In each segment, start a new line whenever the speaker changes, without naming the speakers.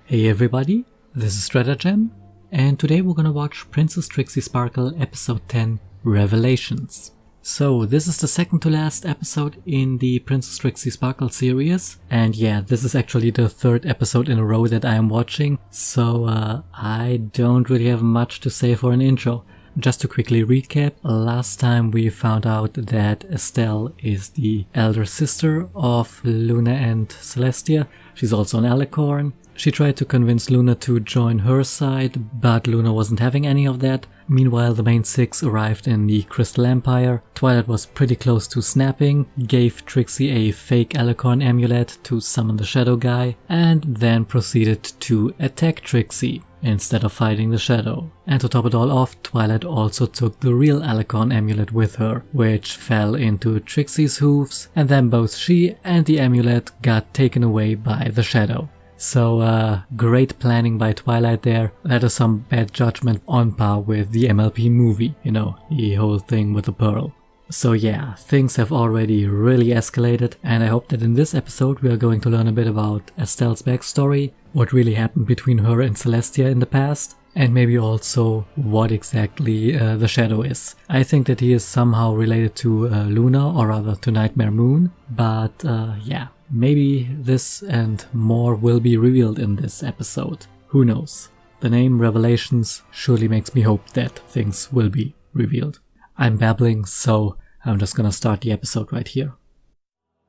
Hey everybody, this is Stratagem, and today we're gonna watch Princess Trixie Sparkle episode 10, Revelations. So this is the second to last episode in the Princess Trixie Sparkle series, and yeah, this is actually the third episode in a row that I am watching, so I don't really have much to say for an intro. Just to quickly recap, last time we found out that Estelle is the elder sister of Luna and Celestia. She's also an alicorn. She tried to convince Luna to join her side, but Luna wasn't having any of that. Meanwhile, the main six arrived in the Crystal Empire. Twilight was pretty close to snapping, gave Trixie a fake alicorn amulet to summon the shadow guy, and then proceeded to attack Trixie instead of fighting the shadow. And to top it all off, Twilight also took the real alicorn amulet with her, which fell into Trixie's hooves, and then both she and the amulet got taken away by the shadow. So great planning by Twilight there. That is some bad judgment on par with the MLP movie, you know, the whole thing with the pearl. So yeah, things have already really escalated, and I hope that in this episode we are going to learn a bit about Estelle's backstory, what really happened between her and Celestia in the past, and maybe also what exactly the Shadow is. I think that he is somehow related to Luna, or rather to Nightmare Moon, but yeah, maybe this and more will be revealed in this episode. Who knows? The name Revelations surely makes me hope that things will be revealed. I'm babbling, so I'm just gonna start the episode right here.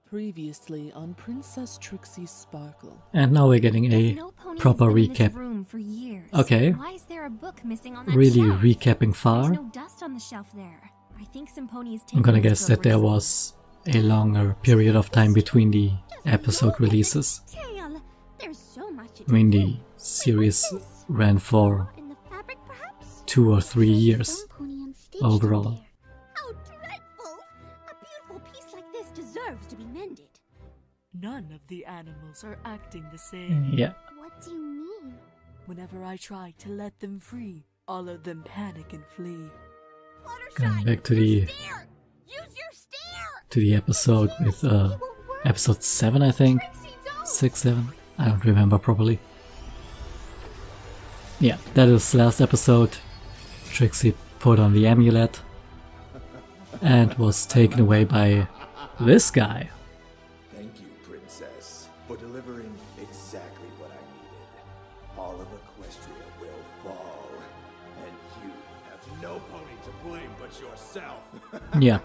Previously on Princess Trixie Sparkle.
And now we're getting a proper recap. Okay.
Why is there a book missing on that
really
shelf?
recapping far.
There's no dust on the shelf there. I think some ponies
I'm gonna
taken
guess
this for
that there
reason.
was a longer period of time between the episode releases.
Tail. There's so much
I mean, the series ran for
in the fabric, perhaps?
2 or 3 years
Some pony on stage
overall.
there. How dreadful! A beautiful piece like this deserves to be mended.
None of the animals are acting the same.
Yeah.
What do you mean?
Whenever I try to let them free, all of them panic and flee.
Going back to the episode with episode 7, I think. 6, 7. I don't remember properly. Yeah, that is last episode. Trixie put on the amulet and was taken away by this guy.
Thank you, Princess, for delivering exactly what I needed. All of Equestria will fall, and you have no pony to blame but yourself.
Yeah,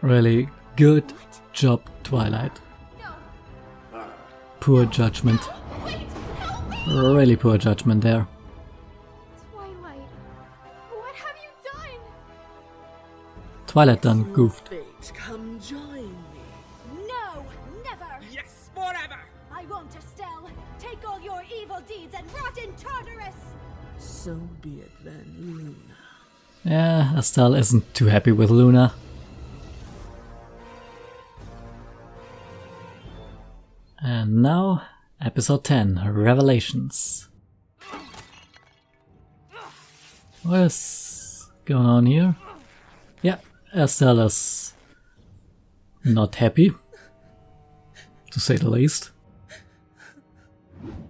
really good job, Twilight. Poor judgment. Really poor judgment there.
Twilight, what have you done?
Twilight done goofed.
Fate, come join me.
No, never!
Yes, forever!
I won't, Estelle! Take all your evil deeds and rot in Tartarus!
So be it then, Luna.
Yeah, Estelle isn't too happy with Luna. And now, episode 10, Revelations. What's going on here? Yeah, Estelle is not happy, to say the least.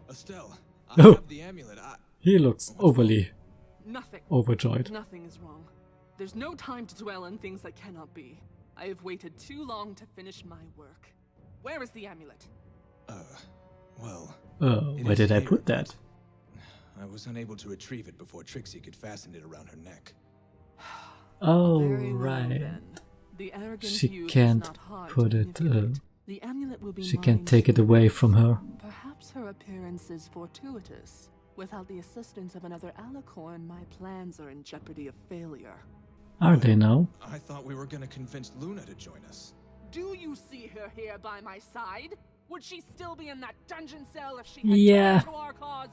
Estelle, I
Oh.
have the amulet.
He looks overly
Nothing.
overjoyed.
Nothing is wrong. There's no time to dwell on things that cannot be. I have waited too long to finish my work. Where is the amulet?
Well,
Where did I put that?
I was unable to retrieve it before Trixie could fasten it around her neck.
Oh,
Very well,
right.
then. The arrogant
She
youth is
can't
not hard to
put it,
manipulate. The amulet will be
She
mine
can't take it
soon.
away from her.
Perhaps her appearance is fortuitous. Without the assistance of another alicorn, my plans are in jeopardy of failure.
Are they now?
I thought we were gonna convince Luna to join us.
Do you see her here by my side? Would she still be in that dungeon cell if she had
Yeah.
turned to our cause?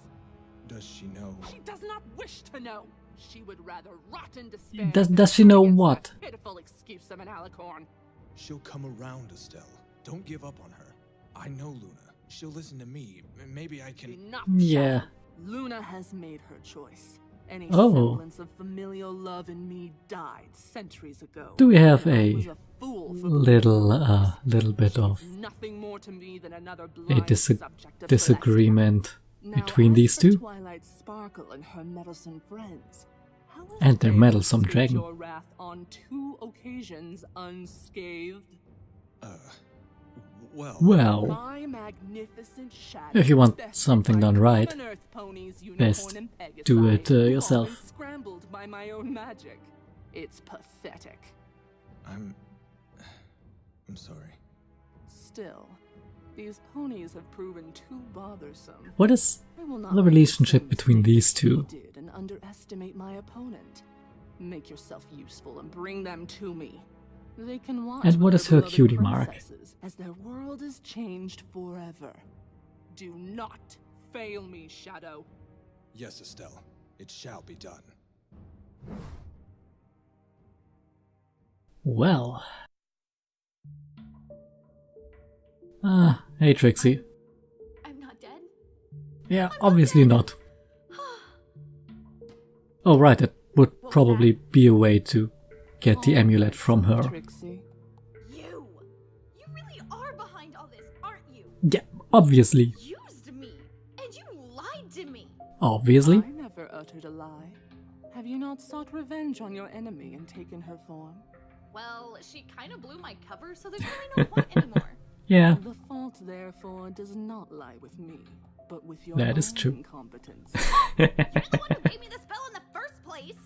Does she know?
She does not wish to know. She would rather rot in despair.
Does
than
she know
against that
what?
Pitiful excuse of an alicorn.
She'll come around, Estelle. Don't give up on her. I know Luna. She'll listen to me. Maybe I can...
Enough.
Yeah.
Shadow. Luna has made her choice. Any
Oh.
semblance of familial love in me died centuries ago.
Do we have
I
a
was a fool for
little bit of
nothing more to me than another
a
blind subject of
disagreement
Celestia.
between these two.
Twilight Sparkle and her meddlesome friends. How has
And their
they
meddlesome
escaped
dragon.
Your wrath on 2 occasions unscathed.
Well,
My magnificent shadow,
if you want
bested
something
by
done right,
7 Earth ponies,
best
Unicorn, and Pegasi,
do it
all
yourself.
been scrambled by my own magic. It's pathetic.
I'm sorry.
Still, these ponies have proven too bothersome.
What is
I will not
the
make
relationship
same
between
mistake
these two?
you did and underestimate my opponent. Make yourself useful and bring them to me. They can watch
And what
my
is her
beloved
cutie mark?
princesses as their world is changed forever. Do not fail me, Shadow.
Yes, Estelle. It shall be done.
Well. Hey Trixie.
I'm not dead.
Yeah, obviously not. Oh right, that would probably be a way to get the amulet from her.
Trixie.
You really are behind all this, aren't you?
Yeah, obviously.
Used me, and you lied to me.
Obviously.
I never uttered a lie. Have you not sought revenge on your enemy and taken her form?
Well, she kind of blew my cover, so there's really no point anymore.
Yeah,
The fault, therefore, does not lie with me, but with your
That is
own
true.
incompetence.
You're the one who gave me the spell in the first place.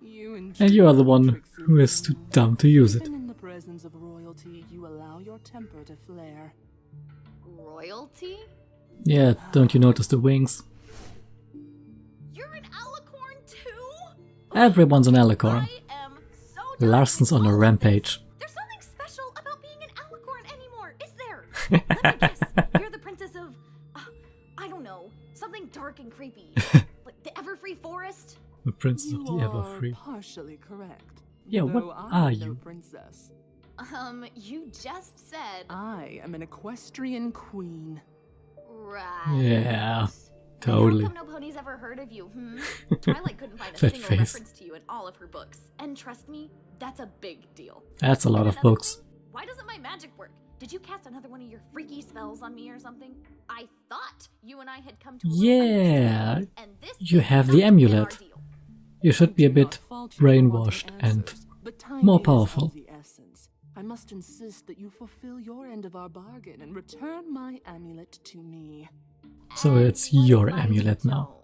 You
and you are the
intriguing
one
Trixie.
who is too dumb to use it.
Even in the presence of royalty, you allow your temper to flare.
Royalty?
Yeah, don't you notice the wings?
You're an alicorn too?
Everyone's an alicorn.
I am so done
Larson's
with
on
all
a
of
rampage.
this. There's nothing special about being an alicorn anymore, is there? Let me guess. You're the princess of, I don't know, something dark and creepy. Like the Everfree Forest?
The princess of
You
the
are
Everfree.
partially correct.
Yeah, what
though I'm
are
no
you?
You
princess.
just said.
I am an equestrian queen.
Right.
Yeah,
And
totally.
How come no pony's ever heard of you, Twilight couldn't find a
That
single
face.
reference to you in all of her books. And trust me, that's a big deal.
That's a lot
And
of
another
books.
thing, why doesn't my magic work? Did you cast another one of your freaky spells on me or something? I thought you and I had come to a little
Yeah,
understanding, and this
you
did
have
not
the
fit
amulet.
our deal.
You should be a
Do
bit
not fault you for wanting
brainwashed and
answers, but time
more
is
powerful.
of the essence. I must insist that you fulfill your end of our bargain and return my amulet to me.
So
And
it's
what
your
if I
amulet now.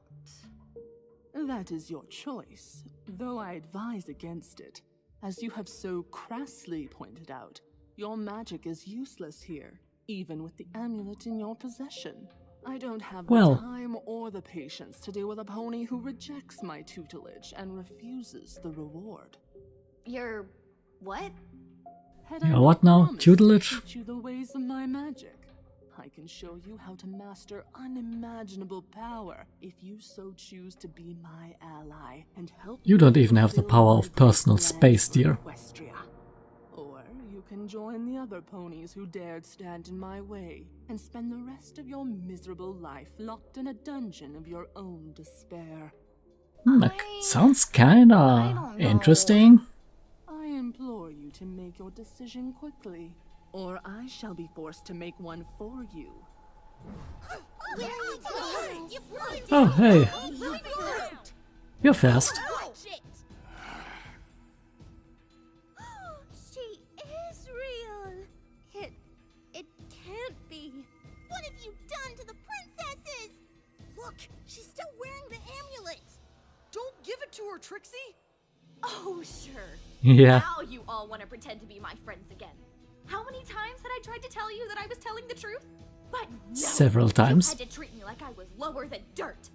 don't?
That is your choice, though I advise against it. As you have so crassly pointed out, your magic is useless here, even with the amulet in your possession. I don't have
Well.
the time or the patience to deal with a pony who rejects my tutelage and refuses the reward.
You're what?
Had
Yeah,
I
what
not
now?
promised
Tutelage?
to teach you the ways of my magic? I can show you how to master unimaginable power if you so choose to be my ally and help
You
me
don't even have the
fulfill
power
my
of personal
plans
space,
for
dear.
Equestria. Or you can join the other ponies who dared stand in my way and spend the rest of your miserable life locked in a dungeon of your own despair.
That
I
sounds
don't
kinda
know.
interesting.
I implore you to make your decision quickly, or I shall be forced to make one for you.
Oh, hey, you're fast.
Watch it! She is real. It can't be. What have you done to the princesses?
Look, she's still wearing the amulet. Don't give it to her, Trixie.
Oh, sure.
Yeah,
Now you all want to pretend to be my friends again. How many times had I tried to tell you that I was telling the truth? But no.
Several times.
You had to treat me like I was lower than dirt.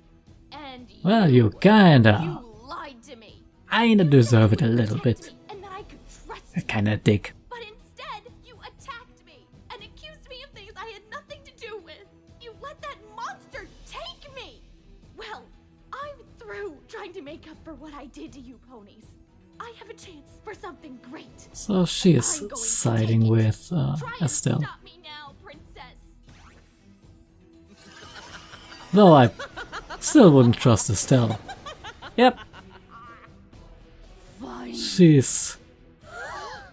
And
well, you kinda.
You lied to me.
Kinda deserve it a little
Protect
bit.
me and that I could trust
A
you.
kinda dick.
But instead, you attacked me and accused me of things I had nothing to do with. You let that monster take me. Well, I'm through trying to make up for what I did to you ponies. I have a chance for something great.
So she
I'm
is
going to
siding
take it.
with
Try and
Estelle.
stop me now, princess.
Though I still wouldn't trust Estelle. Yep,
Fine.
she's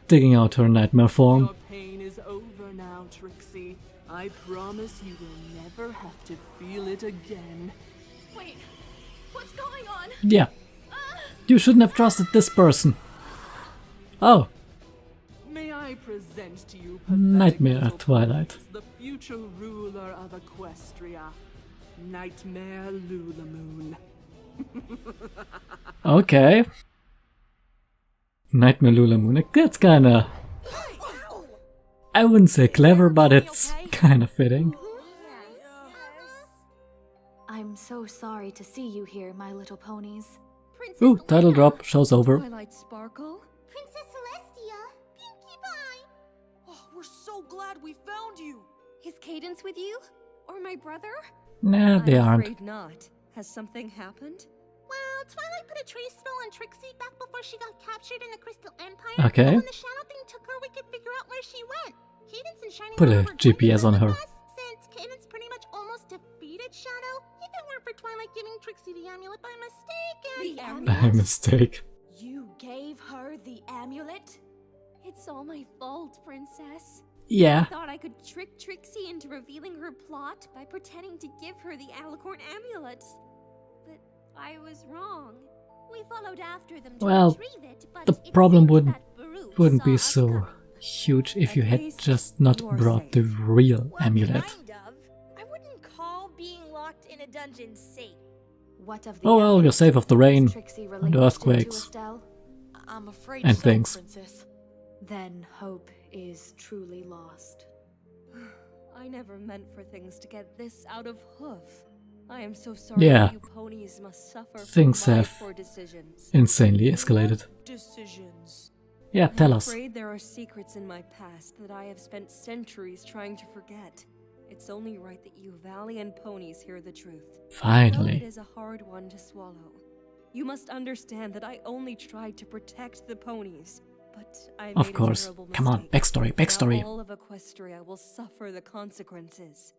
digging out her nightmare form.
Your pain is over now, Trixie. I promise you will never never have to feel it again.
Wait, what's going on?
Yeah. You shouldn't have trusted this person. Oh,
May I present to you
Nightmare
little
Twilight.
prince, the future ruler of Equestria, Nightmare Lulamoon.
Okay. Nightmare Lulamoon. That's kinda... I wouldn't say clever, but it's kinda fitting.
I'm so sorry to see you here, my little ponies.
Princess
Ooh, title
Luna.
drop. Show's over.
Twilight Sparkle.
Princess Celestia, Pinkie Pie.
Oh, we're so glad we found you.
Is Cadence with you? Or my brother?
Nah, they
I'm
aren't.
afraid not. Has something happened?
Well, Twilight put a trace spell on Trixie back before she got captured in the Crystal Empire.
Okay.
So when the Shadow Thing took her, we could figure out where she went. Cadence and Shining
Put a
Armor were
GPS on her.
with us, since Cadence pretty much almost defeated Shadow. If it weren't for Twilight giving Trixie the amulet by mistake, and
By mistake.
You gave her the amulet?
It's all my fault, Princess.
Yeah.
I thought I could trick Trixie into revealing her plot by pretending to give her the Alicorn amulet. But I was wrong. We followed after them to
Well,
retrieve it, but
the
it
problem
seems
wouldn't
that Baruch
wouldn't
saw
be
us
so
coming.
huge if you
At
had
least
just not
you're
brought the
safe.
real
well,
amulet.
kind of. I wouldn't call being locked in a dungeon safe.
What of the
Oh well, you're
amulet?
safe of the rain
Was Trixie
and
relinquished it to
earthquakes.
Estelle?
I'm afraid
And
so,
things.
Princess.
Then hope is truly lost.
I never meant for things to get this out of hoof. I am so sorry
Yeah.
that you ponies must suffer
Things
from my
have
poor decisions.
Insanely escalated.
Decisions.
Yeah, tell
I'm
us.
afraid there are secrets in my past that I have spent centuries trying to forget. It's only right that you valiant ponies hear the truth. Though it
Finally.
is a hard one to swallow. You must understand that I only tried to protect the ponies, but I
Of
made a
course.
terrible
Come on,
mistake.
backstory, backstory.
Now all of Equestria will suffer the consequences.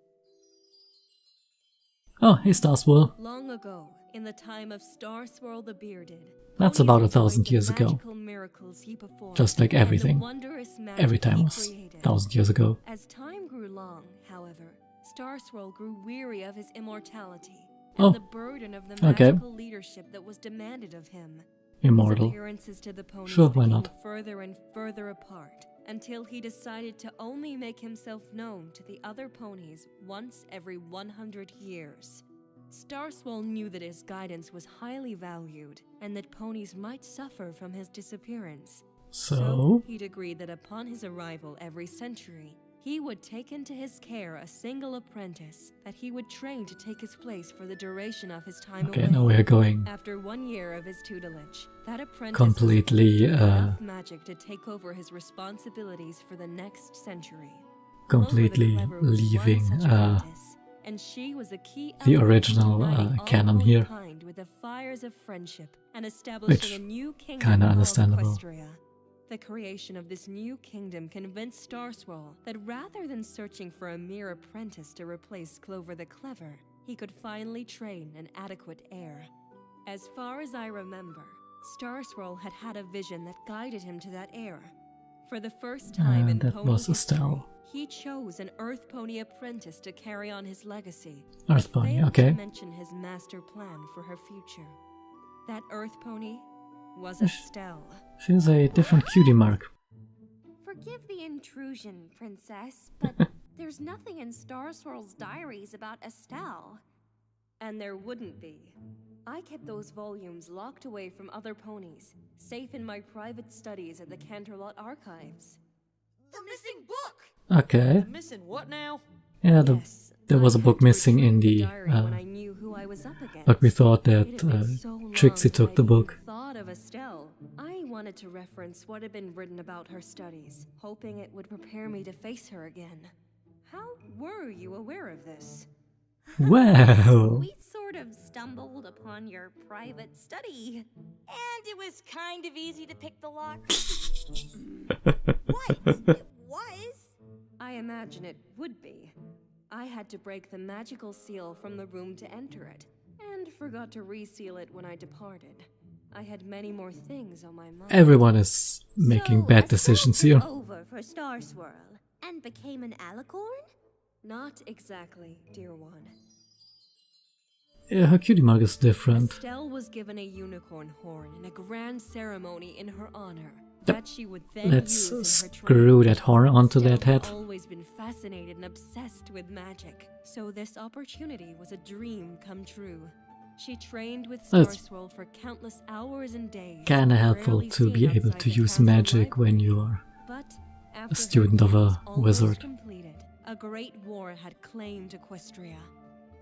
Oh, hey Starswirl.
Long ago, in the time of Starswirl the Bearded,
That's
ponies
about
enjoyed
1,000
the
years ago.
magical miracles he performed
Just like
and the
everything.
wondrous magic
Every time
he
was
created.
1,000 years ago.
As time grew long, however, Starswirl grew weary of his immortality
Oh,
and the burden of the
okay.
magical leadership that was demanded of him.
Immortal.
His appearances to the ponies
Sure, why
became
not?
further and further apart until he decided to only make himself known to the other ponies once every 100 years. Starswirl knew that his guidance was highly valued and that ponies might suffer from his disappearance.
So,
he'd agreed that upon his arrival every century, he would take into his care a single apprentice that he would train to take his place for the duration of his time
okay,
away.
now we're going
After 1 year of his tutelage, that apprentice
completely,
was equipped with enough magic to take over his responsibilities for the next century.
completely
Clover the Clever was one
leaving
such apprentice, and she was a key
the
element in
original
uniting all
canon
pony
here.
kind with the fires of friendship and establishing
Which
a new kingdom
kinda
called
understandable.
Equestria. The creation of this new kingdom convinced Starswirl that rather than searching for a mere apprentice to replace Clover the Clever, he could finally train an adequate heir. As far as I remember, Starswirl had had a vision that guided him to that heir. For the first time in
that
pony
was
history,
Estelle.
he chose an Earth Pony apprentice to carry on his legacy.
Earth
but
Pony,
failed
okay.
to mention his master plan for her future. That Earth Pony was Estelle.
She's a different cutie mark.
Forgive the intrusion, Princess, but there's nothing in Starswirl's diaries about Estelle.
And there wouldn't be. I kept those volumes locked away from other ponies, safe in my private studies at the Canterlot Archives.
The missing book!
Okay.
Missing what now?
Yeah,
Yes,
there was
I
a book
had to
missing in
retrieve
the,
diary when I knew who I was up against.
but we thought
It
that
had been so long
Trixie
since
took the
I'd even
book.
thought of Estelle. I wanted to reference what had been written about her studies, hoping it would prepare me to face her again. How were you aware of this?
Well,
We sort of stumbled upon your private study.
And it was kind of easy to pick the lock. What? It was?
I imagine it would be. I had to break the magical seal from the room to enter it, and forgot to reseal it when I departed. I had many more things on my mind.
everyone is making
So
bad
Estelle
decisions
took
here.
over for Starswirl and became an Alicorn?
Not exactly, dear one.
Yeah, her cutie mark is different.
Estelle was given a unicorn horn in a grand ceremony in her honor.
Yep.
That she would then
Let's
use in her
screw
training.
that horn onto
Estelle
that head.
had always been fascinated and obsessed with magic, so this opportunity was a dream come true. She trained with
That's
Starswirl for countless hours and days.
Kinda helpful
rarely
to
seen
be able
outside
to
the
use
castle
magic when
library.
you are
But
a
after
student
her
of
years
a
almost
wizard.
completed, a great war had claimed Equestria.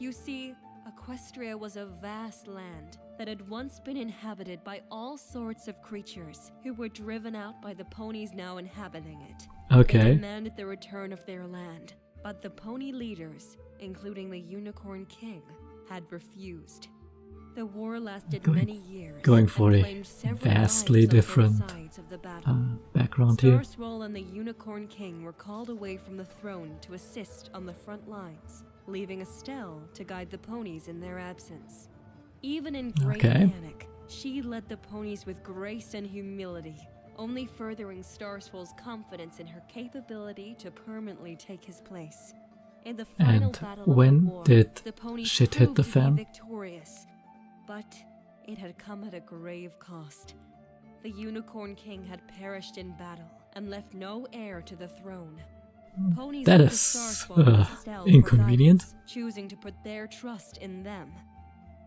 You see, Equestria was a vast land that had once been inhabited by all sorts of creatures who were driven out by the ponies now inhabiting it. They
Okay.
demanded the return of their land, but the pony leaders, including the Unicorn King, had refused. The war lasted many years,
Going for
and
a
claimed several
vastly
lives on both
different
sides of the battle.
background here.
Starswirl and the Unicorn King were called away from the throne to assist on the front lines, leaving Estelle to guide the ponies in their absence. Even in great
Okay.
panic, she led the ponies with grace and humility, only furthering Starswirl's confidence in her capability to permanently take his place. In the final
And
battle of
when
the war,
did
the ponies
shit hit
proved
the
to be
fan?
victorious, but it had come at a grave cost. The Unicorn King had perished in battle and left no heir to the throne. Ponies
That
looked to
is,
Starswirl and Estelle for
inconvenient.
guidance, choosing to put their trust in them.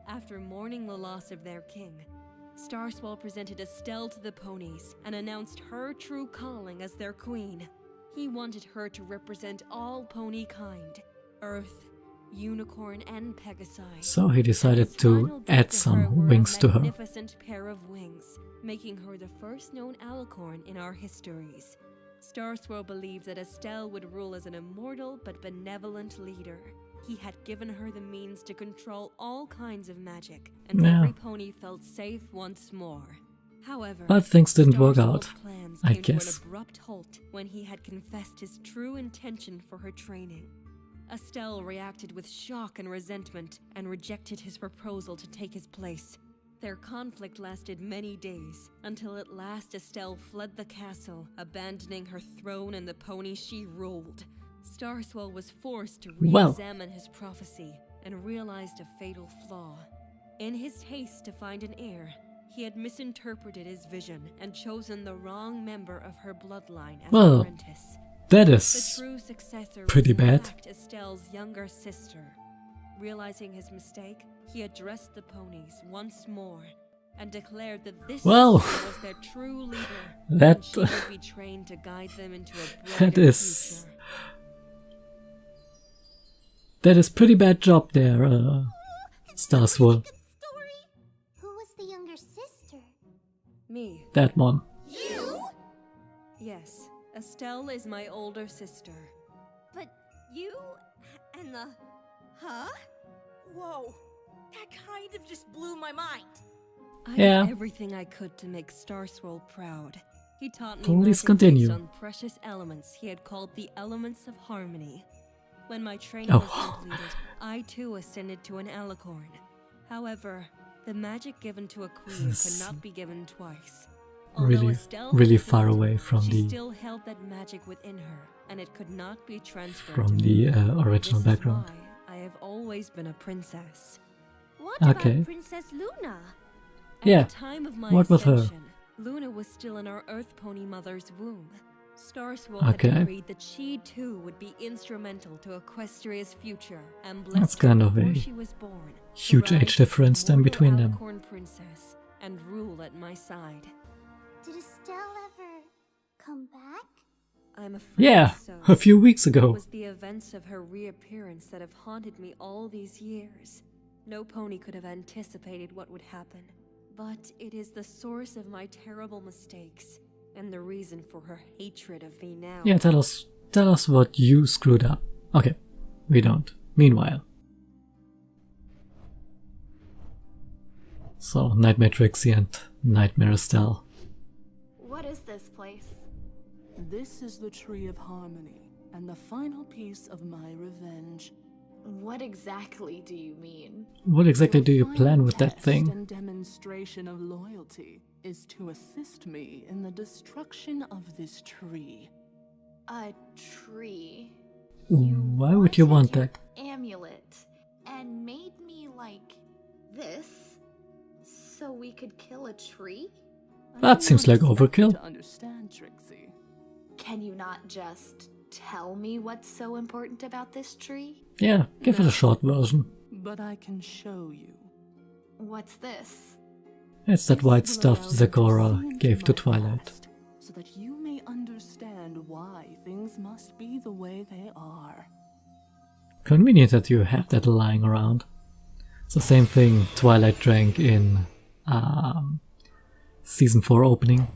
After mourning the loss of their king, Starswirl presented Estelle to the ponies and announced her true calling as their queen. He wanted her to represent all pony kind, Earth, Unicorn, and Pegasi.
So he decided
His
to
final gift
add
to
some
her were
wings
a
to her.
magnificent pair of wings, making her the first known alicorn in our histories. Starswirl believed that Estelle would rule as an immortal but benevolent leader. He had given her the means to control all kinds of magic, and
Yeah.
every pony felt safe once more. However,
But things didn't work
Starswirl's
out,
plans
I
came
guess.
to an abrupt halt when he had confessed his true intention for her training. Estelle reacted with shock and resentment and rejected his proposal to take his place. Their conflict lasted many days, until at last Estelle fled the castle, abandoning her throne and the pony she ruled. Starswirl was forced to
Well.
re-examine his prophecy and realized a fatal flaw. In his haste to find an heir, he had misinterpreted his vision and chosen the wrong member of her bloodline as
Well,
apprentice.
that
The
is
true successor
pretty
was in
bad.
fact Estelle's younger sister. Realizing his mistake, he addressed the ponies once more and declared that this
Well,
sister was their true leader,
that-
and she would be trained to guide them into a
that
brighter
is
future.
that is pretty bad job there, Starswirl.
Good story. Who was the younger sister?
Me.
That one.
You?
Yes, Estelle is my older sister.
But you and the... Huh? Whoa. That kind of just blew my mind.
I
Yeah.
did everything I could to make Starswirl proud. He taught me
Please
magic
continue.
based on precious elements he had called the elements of harmony. When my training
Oh.
was completed, I too ascended to an alicorn. However, the magic given to a queen
This
could
is
not be given twice.
really,
Estelle
really
was
far
dead,
away from
she
the
still held that magic within her, and it could not be transferred
from
to
the
me.
original
This is
background.
why I have always been a princess.
What
Okay.
about Princess Luna?
At
Yeah,
the time of my
what with her?
ascension, Luna was still in our Earth Pony mother's womb. Starswirl
Okay.
had agreed that she too would be instrumental to Equestria's future, and blessed
That's
her
kind of
before
a
she was born to
huge
rise
age
as
difference then
immortal
between them.
alicorn princess and rule at my side.
Did Estelle ever come back?
I'm afraid
Yeah,
so.
a few weeks
It
ago.
was the events of her reappearance that have haunted me all these years. No pony could have anticipated what would happen, but it is the source of my terrible mistakes and the reason for her hatred of me now.
Yeah, tell us what you screwed up. Okay, we don't. Meanwhile. So, Nightmare Trixie and Nightmare Estelle.
What is this place?
This is the Tree of Harmony, and the final piece of my revenge.
What exactly do you mean?
What exactly do you
Your
plan
final
with that
test
thing?
and demonstration of loyalty is to assist me in the destruction of this tree.
A tree.
Why would you want that?
Amulet and made me like this so we could kill a tree?
That seems like overkill.
To understand, Trixie.
Can you not just tell me what's so important about this tree?
Yeah, give it a short version.
But I can show you.
What's this?
It's that white
This will
stuff
allow you to
Zagora
see into
gave to
my
Twilight.
past, so that you may understand why things must be the way they are.
Convenient that you have that lying around. It's the same thing Twilight drank in Season 4 opening.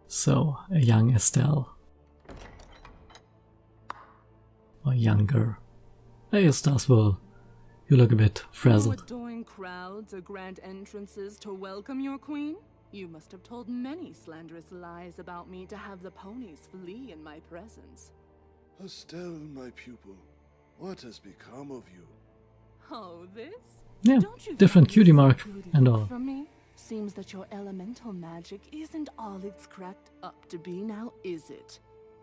So, a young Estelle. Or younger. Hey, Starswirl. You look a bit
No
frazzled.
adoring crowds or grand entrances to welcome your queen? You must have told many slanderous lies about me to have the ponies flee in my presence.
Estelle, my pupil, what has become of you?
Oh, this?
Yeah,
Don't you
different
think
cutie
this is
mark
good
and
enough
all.
for me? Seems that your elemental magic isn't all it's cracked up to be now, is it?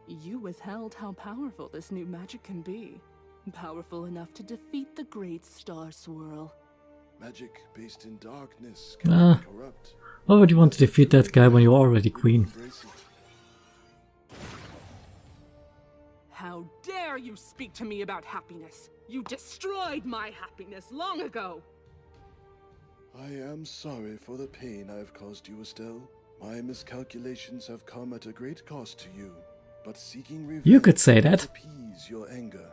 You withheld how powerful this new magic can be. Powerful enough to defeat the great Star Swirl.
Magic based in darkness
Ah.
can corrupt.
Why would you want to defeat that guy when you're already queen?
Embrace it.
How dare you speak to me about happiness? You destroyed my happiness long ago!
I am sorry for the pain I have caused you, Estelle. My miscalculations have come at a great cost to you. But seeking revenge
You could say that.
will appease your anger.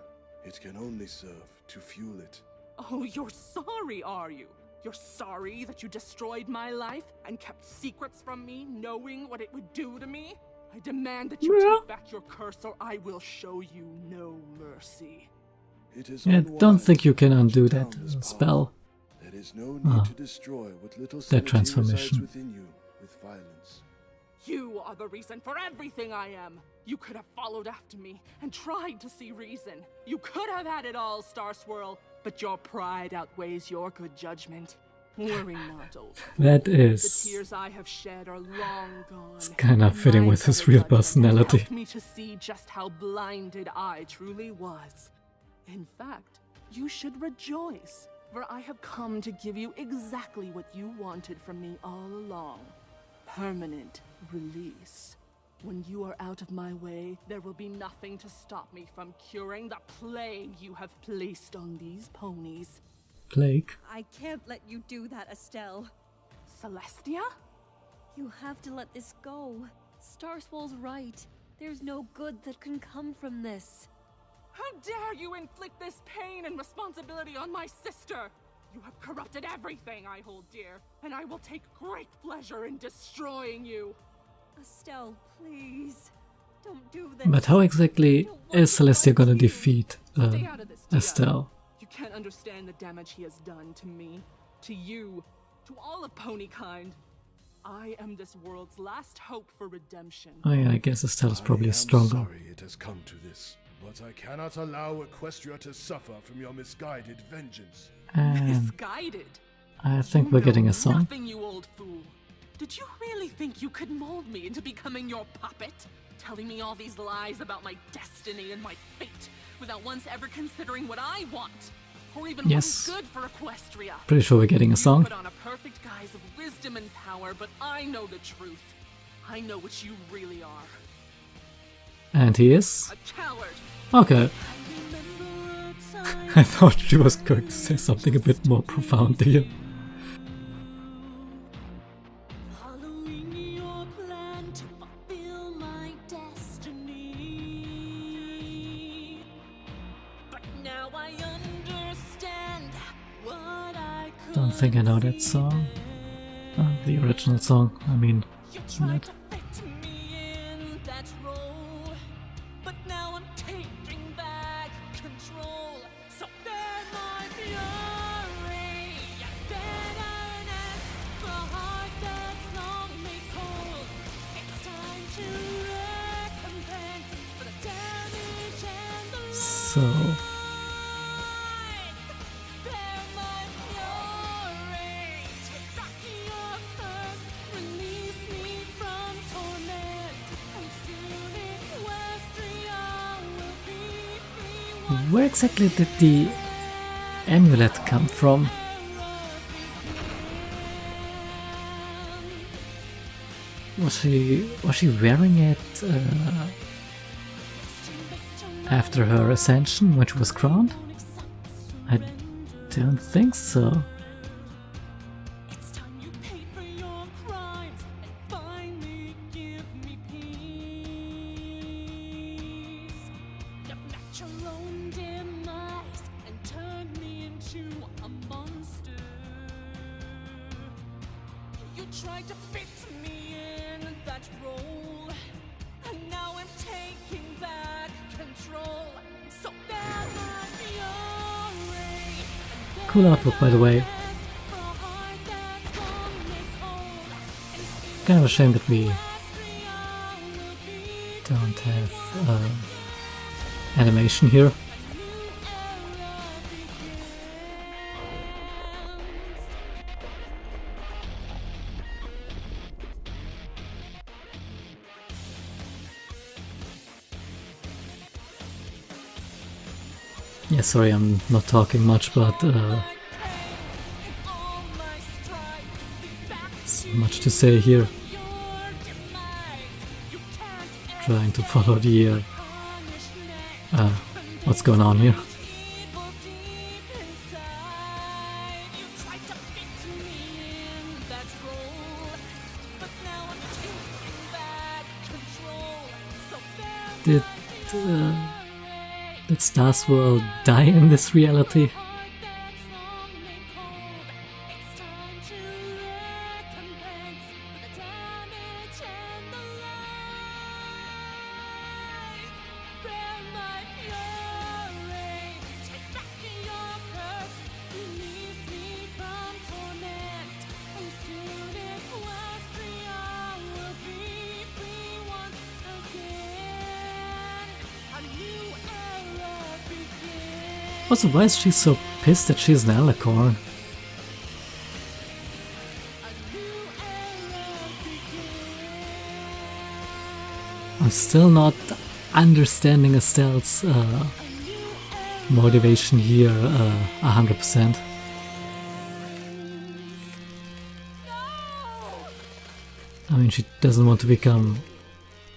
It can only serve to fuel it.
Oh, you're sorry, are you? You're sorry that you destroyed my life and kept secrets from me, knowing what it would do to me? I demand that you
Yeah.
take back your curse, or I will show you no mercy.
It is
I don't
unwise
think you can
to
undo
down
that
this power.
spell.
There is no need
Ah.
to destroy what little
That
sanity
transformation.
resides within you with violence.
You are the reason for everything I am. You could have followed after me and tried to see reason. You could have had it all, Star Swirl, but your pride outweighs your good judgment. Worry not, old fool.
That
The
is
tears I have shed are long gone.
It's kinda
and
fitting
my
with his
better
real
judgment has
personality.
helped me to see just how blinded I truly was. In fact, you should rejoice, for I have come to give you exactly what you wanted from me all along. Permanent release. When you are out of my way, there will be nothing to stop me from curing the plague you have placed on these ponies.
plague.
I can't let you do that, Estelle.
Celestia?
You have to let this go. Starswell's right. There's no good that can come from this.
How dare you inflict this pain and responsibility on my sister? You have corrupted everything I hold dear, and I will take great pleasure in destroying you.
Estelle, please. Don't do this.
But how exactly is Celestia gonna defeat
Stay out of this, Tia.
Estelle?
You can't understand the damage he has done to me, to you, to all of ponykind. I am this world's last hope for redemption.
Oh yeah, I guess Estelle is probably
I am
stronger.
sorry it has come to this, but I cannot allow Equestria to suffer from your misguided vengeance.
And
Misguided.
I think
You
we're
know
getting a song.
Nothing, you old fool. Did you really think you could mold me into becoming your puppet? Telling me all these lies about my destiny and my fate without once ever considering what I want? Or even
Yes.
what is good for Equestria?
Pretty sure we're getting a
You
song.
put on a perfect guise of wisdom and power, but I know the truth. I know what you really are.
And he is?
A coward.
Okay. I thought she was going to say something a bit more profound here.
Following your plan to fulfill my destiny. But now I understand what I could.
Don't think I know that song. The original song, I mean,
You tried
that.
to fit me in that role, but now I'm taking back control. So bear my fury, bitterness, the heart that's long made cold. It's time to recompense for the damage and the
So,
bear my fury, take back your curse, release me from torment.
Where exactly did the amulet come from? Was she wearing it after her ascension when she was crowned? I don't think so.
It's time you paid for your crimes and finally give me peace. You've met your own demise and turned me into a monster. You tried to fit me in that role, and now I'm taking back control. So bear my fury.
Cool artwork, by the way. Kind of a shame that we don't have animation here. Yeah, sorry, I'm not talking much, but so much to say here. Trying to follow the what's going on here. Did Starswirl die in this reality? Also, why is she so pissed that she's an alicorn? I'm still not understanding Estelle's motivation here 100%. I mean, she doesn't want to become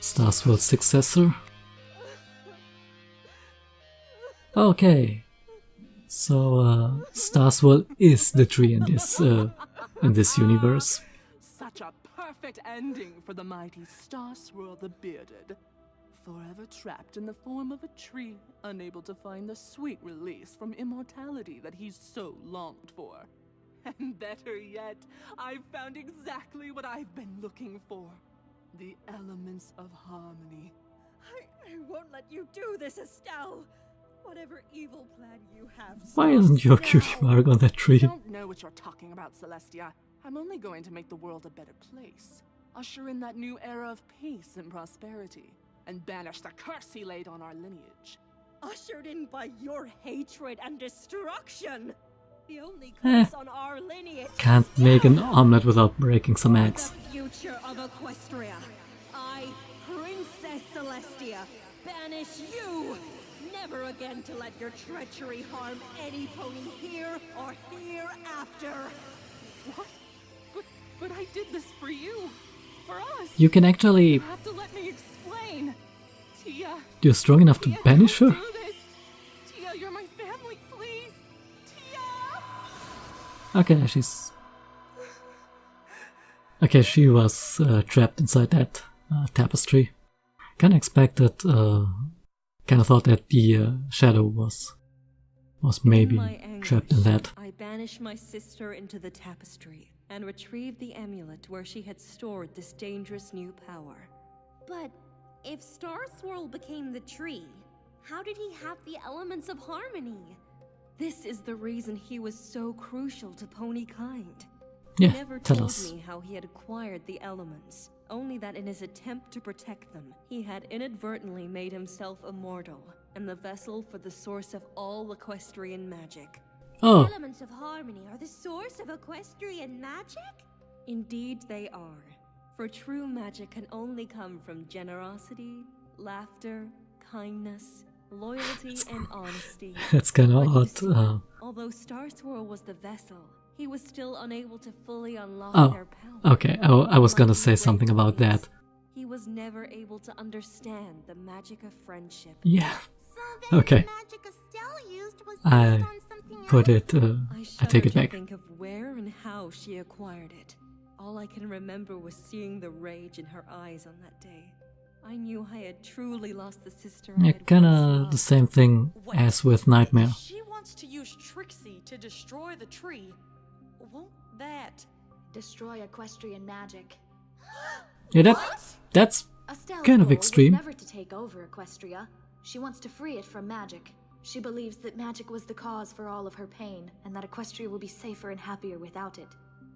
Starswirl's successor. Okay. So, Starswirl is the tree in this universe.
Such a perfect ending for the mighty Starswirl the Bearded. Forever trapped in the form of a tree, unable to find the sweet release from immortality that he's so longed for. And better yet, I've found exactly what I've been looking for. The elements of harmony.
I won't let you do this, Estelle! Whatever evil plan you have.
Why isn't your cutie mark on that tree?
I don't know what you're talking about, Celestia. I'm only going to make the world a better place. Usher in that new era of peace and prosperity. And banish the curse he laid on our lineage.
Ushered in by your hatred and destruction! The only curse on our lineage.
Can't make an omelette without breaking some eggs.
The future of Equestria. I, Princess Celestia, banish you! Never again to let your treachery harm any pony here or hereafter.
What? But I did this for you. For us.
You can actually...
You have to let me explain. Tia.
You're strong enough to banish her?
Do this. Tia, you're my family, please. Tia!
Okay, she's... Okay, she was trapped inside that tapestry. Kinda expected... Kinda thought that the shadow was maybe trapped in that.
I banished my sister into the tapestry and retrieved the amulet where she had stored this dangerous new power.
But if Starswirl became the tree, how did he have the elements of harmony?
This is the reason he was so crucial to pony kind.
Yeah,
He never
tell
told
us.
me how he had acquired the elements, only that in his attempt to protect them, he had inadvertently made himself immortal, and the vessel for the source of all equestrian magic.
Oh,
Elements of harmony are the source of equestrian magic?
Indeed they are, for true magic can only come from generosity, laughter, kindness, loyalty and honesty.
That's kind
But
of
you
odd.
see, although Star Swirl was the vessel, he was still unable to fully unlock
Oh,
their power.
okay. I was gonna
Like
say
in
something
great
about
ways,
that.
He was never able to understand the magic of friendship.
Yeah.
So then
Okay.
the magic Estelle used was
I
based on something
put
else?
it. I
shudder
take it
to
back.
think of where and how she acquired it. All I can remember was seeing the rage in her eyes on that day. I knew I had truly lost the sister I
Yeah,
had
kinda
once
the
loved.
same thing as with Nightmare.
She wants to use Trixie to destroy the tree. Won't that
Destroy equestrian magic.
Yeah, that's
Estelle's
kind of
goal
extreme.
was never to take over Equestria. She wants to free it from magic. She believes that magic was the cause for all of her pain, and that Equestria will be safer and happier without it.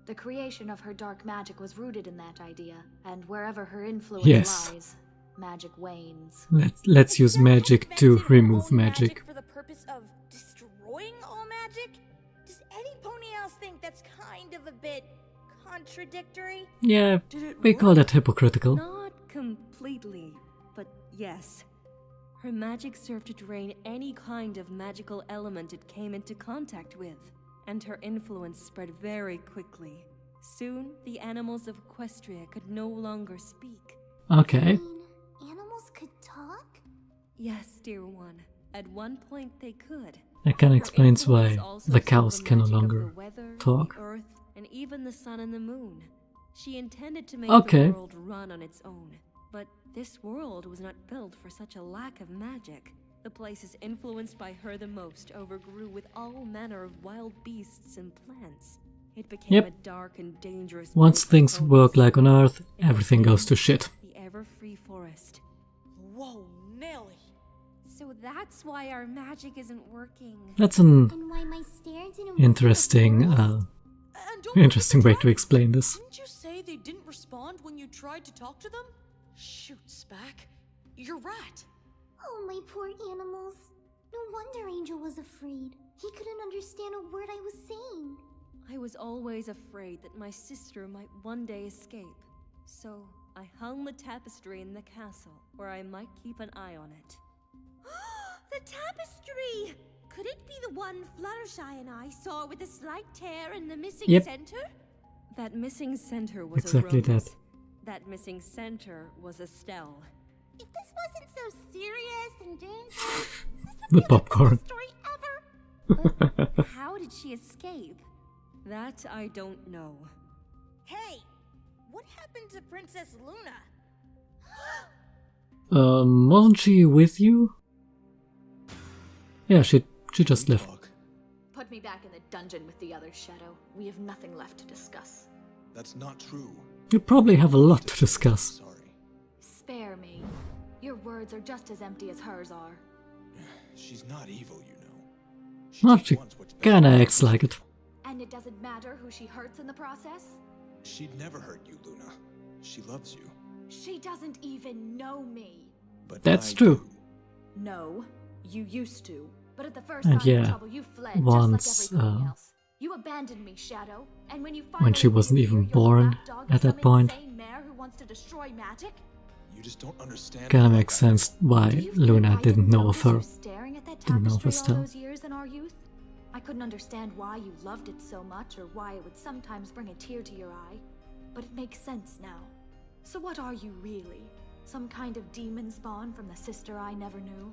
The creation of her dark magic was rooted in that idea, and wherever her influence
Yes.
lies, magic wanes.
Let's use magic to
invented her
remove
own
magic.
for the purpose of destroying all magic? Does any pony else think that's kind of a bit contradictory?
Yeah,
Did it
we call
work?
that hypocritical.
Not completely, but yes. Her magic served to drain any kind of magical element it came into contact with, and her influence spread very quickly. Soon, the animals of Equestria could no longer speak.
Okay.
Animals could talk?
Yes, dear one. At one point they could.
That kinda
Her
explains
influence
why
also
the
saw
cows can no
magic of
longer
the weather,
talk.
the earth, and even the sun and the moon. She intended to make
Okay.
the world run on its own. But this world was not built for such a lack of magic. The places influenced by her the most overgrew with all manner of wild beasts and plants. It became
Yep.
a dark and dangerous
Once
place for
things
ponies.
work like on Earth,
It
everything
became
goes to shit.
The ever-free forest.
Whoa, Nelly.
So that's why our magic isn't working.
That's an
And why my stare didn't
interesting,
And don't
interesting way
forget
to
the
explain this.
Didn't you say they didn't respond when you tried to talk to them? Shoot, Spack. You're right.
Oh, my poor animals. No wonder Angel was afraid. He couldn't understand a word I was saying.
I was always afraid that my sister might one day escape. So I hung the tapestry in the castle where I might keep an eye on it.
The tapestry! Could it be the one Fluttershy and I saw with the slight tear in the missing
Yep.
center?
That missing center was
Exactly
a rose.
that.
That missing center was Estelle.
If this wasn't so serious and dangerous, this
The
would be
popcorn.
the best story ever.
How did she escape?
That I don't know.
Hey, what happened to Princess Luna?
Wasn't she with you? Yeah, she just left.
Put me back in the dungeon with the others, Shadow. We have nothing left to discuss.
That's not true.
You probably have a lot to discuss.
Sorry.
Spare me. Your words are just as empty as hers are.
She's not evil, you know. She
Well,
just
she
wants what's best
kinda
for
acts like it.
And it doesn't matter who she hurts in the process?
She'd never hurt you, Luna. She loves you.
She doesn't even know me.
But
That's
I
true.
do.
No, you used to. But at the first
And
sign
yeah,
of trouble, you fled
once,
just like everything else. You abandoned me, Shadow. And when you
when she
finally
wasn't
reappear,
even
you're the
born
lapdog of
at that
some
point.
insane mayor who wants to destroy magic?
You just don't understand.
Kinda
how
makes
that-
sense why
Do you think
Luna
I
didn't know of
notice you
her.
staring at that
Didn't know of her
tapestry all
still.
those years in our youth? I couldn't understand why you loved it so much or why it would sometimes bring a tear to your eye. But it makes sense now. So what are you really? Some kind of demon spawn from the sister I never knew?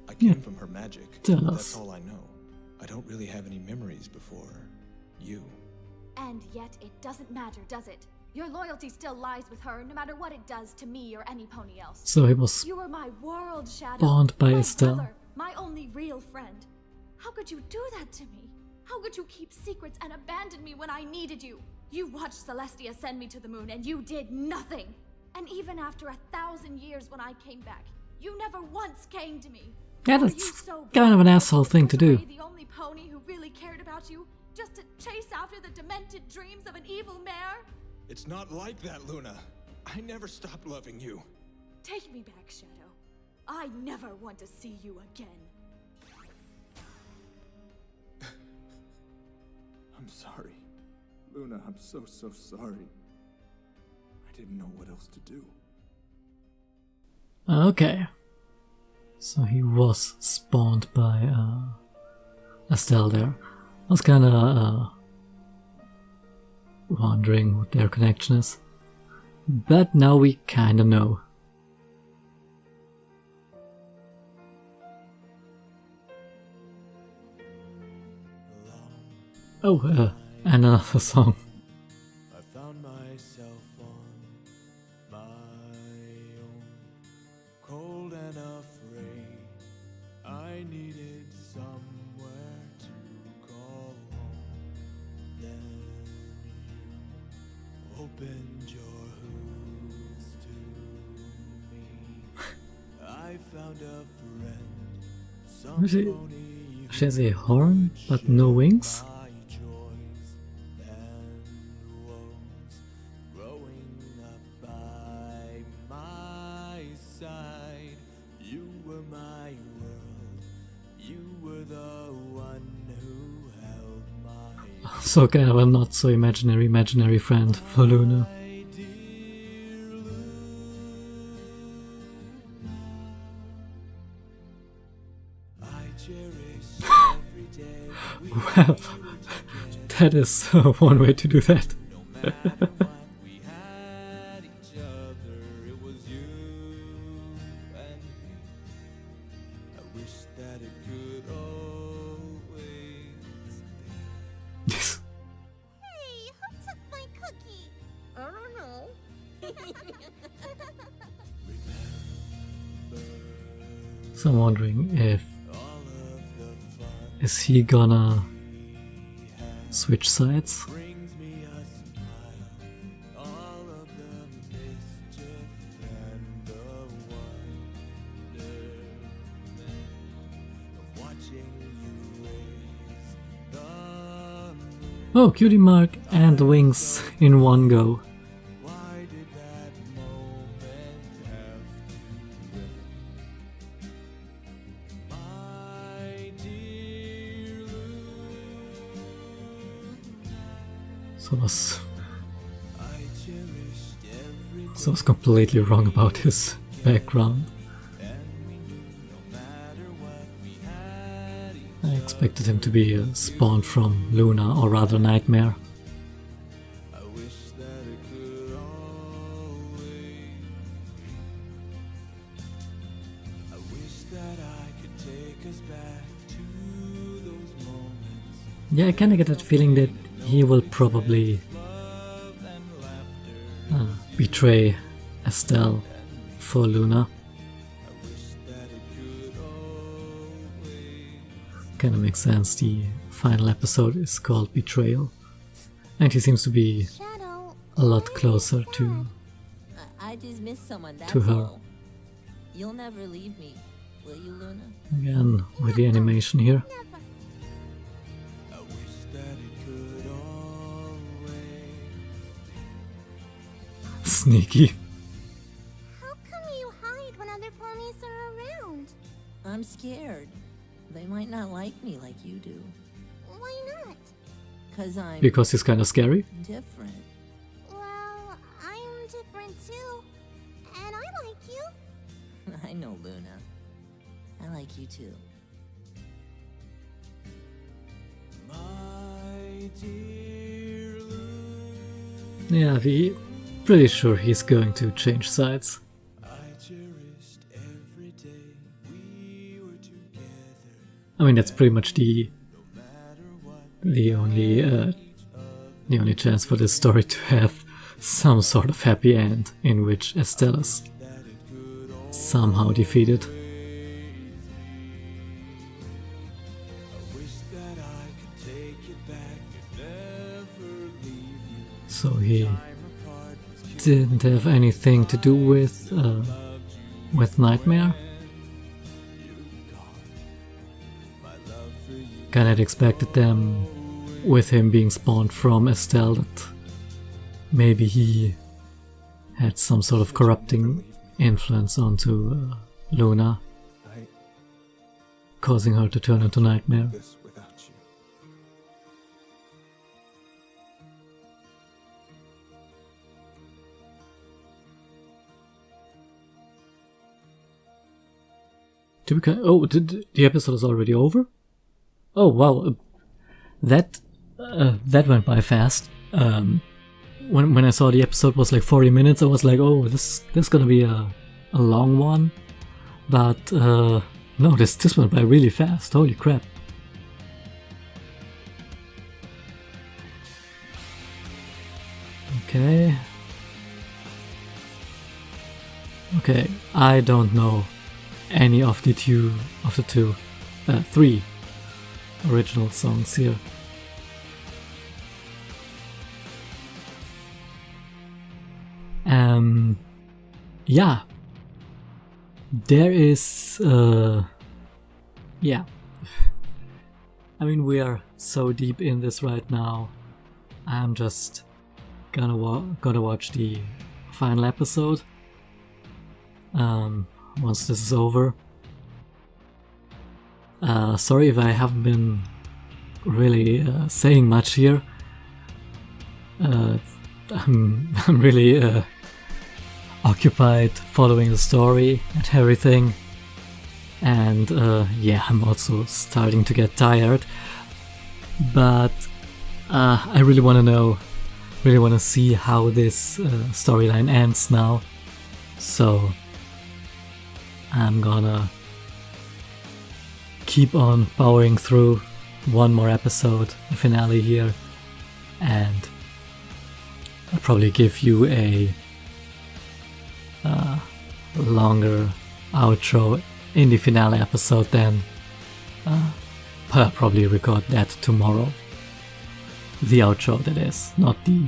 I came
Yeah.
from her magic.
Tell
That's
us.
all I know. I don't really have any memories before you.
And yet it doesn't matter, does it? Your loyalty still lies with her, no matter what it does to me or any pony else.
So he was
You were my world, Shadow.
Spawned by
my
Estelle.
brother, my only real friend. How could you do that to me? How could you keep secrets and abandon me when I needed you? You watched Celestia send me to the moon, and you did nothing. And even after 1,000 years when I came back, you never once came to me.
Yeah,
Were
that's
you so
kind of an
blind
asshole
that
thing
you
to
put away
do.
The only pony who really cared about you, just to chase after the demented dreams of an evil mare?
It's not like that, Luna. I never stopped loving you.
Take me back, Shadow. I never want to see you again.
I'm sorry. Luna, I'm so sorry. I didn't know what else to do.
okay. So he was spawned by Estelle there. I was kinda wondering what their connection is. But now we kinda know. Oh, and another song.
I found myself on my own, cold and afraid. I needed somewhere to call home. Then you opened your hooves to me. I found a friend.
She has a horn, but no wings. So kind of a not so imaginary friend for Luna. Well, that is one way to do that. So I'm wondering if is he gonna switch sides? Oh, cutie mark and wings in one go. So I was completely wrong about his background. I expected him to be spawned from Luna, or rather Nightmare. Yeah, I kinda get that feeling that he will probably betray Estelle for Luna. Kinda makes sense, the final episode is called Betrayal. And he seems to be a lot closer to
I just missed someone, that's
her.
all. You'll never leave me, will you, Luna?
Again, with the animation here. Sneaky.
How come you hide when other ponies are around?
I'm scared. They might not like me like you do.
Why not?
Because he's kind of scary?
Different.
Well, I'm different too. And I like you.
I know, Luna. I like you too.
Yeah, pretty sure he's going to change sides. I mean, that's pretty much the only chance for this story to have some sort of happy end in which Estelle is somehow defeated. So he didn't have anything to do with Nightmare. Kinda had expected them, with him being spawned from Estelle, that maybe he had some sort of corrupting influence onto Luna, causing her to turn into Nightmare. Oh, the episode is already over? Oh, wow. That went by fast. When I saw the episode was like 40 minutes, I was like, oh, this is gonna be a long one. But no, this went by really fast. Holy crap. Okay, I don't know any of the three original songs here. Yeah, there is yeah, I mean, we are so deep in this right now. I'm just gonna watch the final episode once this is over. Sorry if I haven't been really saying much here. I'm really occupied following the story and everything, and yeah, I'm also starting to get tired, but I really want to see how this storyline ends now, so I'm gonna keep on powering through one more episode, the finale here, and I'll probably give you a longer outro in the finale episode then, but I'll probably record that tomorrow. The outro, that is, not the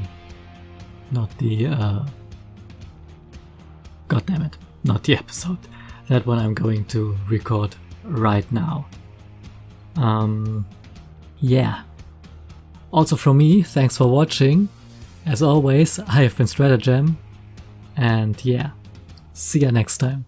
god damn it, not the episode. That one I'm going to record right now. Yeah. Also from me, thanks for watching. As always, I have been Stratagem, and yeah, see ya next time.